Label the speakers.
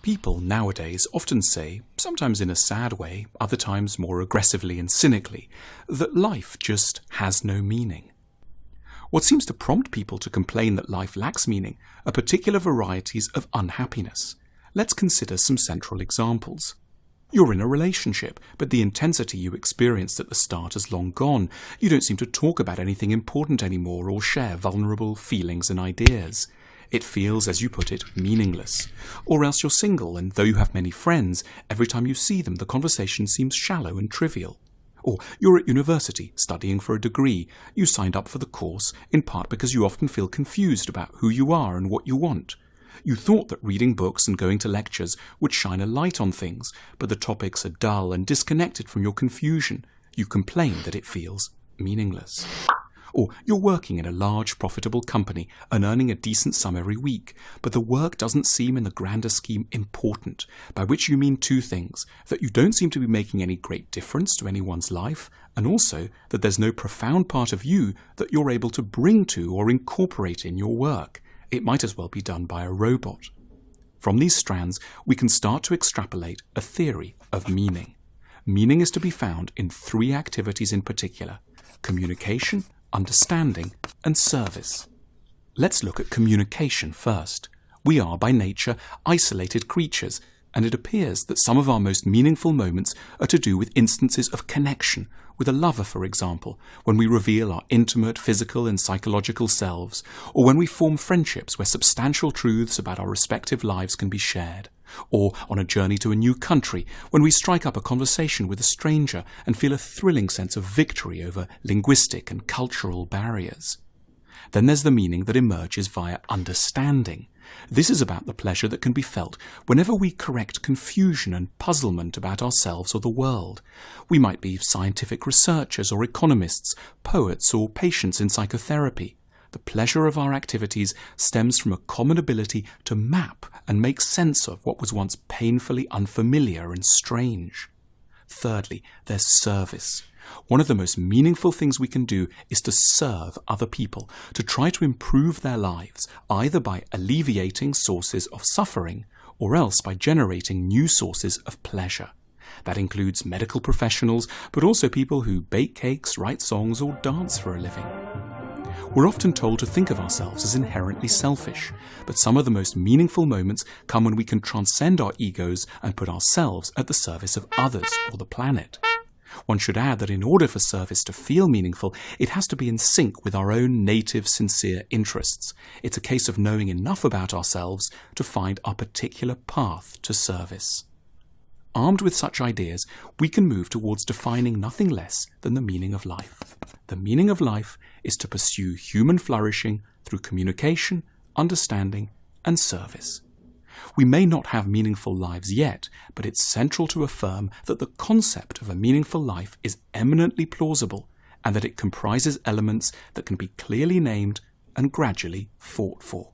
Speaker 1: People nowadays often say, sometimes in a sad way, other times more aggressively and cynically, that life just has no meaning. What seems to prompt people to complain that life lacks meaning are particular varieties of unhappiness. Let's consider some central examples. You're in a relationship, but the intensity you experienced at the start is long gone. You don't seem to talk about anything important anymore or share vulnerable feelings and ideas. It feels, as you put it, meaningless. Or else you're single, and though you have many friends, every time you see them the conversation seems shallow and trivial. Or you're at university, studying for a degree. You signed up for the course, in part because you often feel confused about who you are and what you want. You thought that reading books and going to lectures would shine a light on things, but the topics are dull and disconnected from your confusion. You complain that it feels meaningless. Or you're working in a large, profitable company and earning a decent sum every week, but the work doesn't seem in the grander scheme important, by which you mean two things: that you don't seem to be making any great difference to anyone's life, and also that there's no profound part of you that you're able to bring to or incorporate in your work. It might as well be done by a robot. From these strands, we can start to extrapolate a theory of meaning. Meaning is to be found in three activities in particular: communication, understanding, and service. Let's look at communication first. We are by nature isolated creatures, and it appears that some of our most meaningful moments are to do with instances of connection, with a lover, for example, when we reveal our intimate physical and psychological selves, or when we form friendships where substantial truths about our respective lives can be shared, or on a journey to a new country, when we strike up a conversation with a stranger and feel a thrilling sense of victory over linguistic and cultural barriers. Then there's the meaning that emerges via understanding. This is about the pleasure that can be felt whenever we correct confusion and puzzlement about ourselves or the world. We might be scientific researchers or economists, poets or patients in psychotherapy. The pleasure of our activities stems from a common ability to map and make sense of what was once painfully unfamiliar and strange. Thirdly, there's service. One of the most meaningful things we can do is to serve other people, to try to improve their lives, either by alleviating sources of suffering or else by generating new sources of pleasure. That includes medical professionals, but also people who bake cakes, write songs, or dance for a living. We're often told to think of ourselves as inherently selfish, but some of the most meaningful moments come when we can transcend our egos and put ourselves at the service of others or the planet. One should add that in order for service to feel meaningful, it has to be in sync with our own native, sincere interests. It's a case of knowing enough about ourselves to find our particular path to service. Armed with such ideas, we can move towards defining nothing less than the meaning of life. The meaning of life is to pursue human flourishing through communication, understanding, and service. We may not have meaningful lives yet, but it's central to affirm that the concept of a meaningful life is eminently plausible and that it comprises elements that can be clearly named and gradually fought for.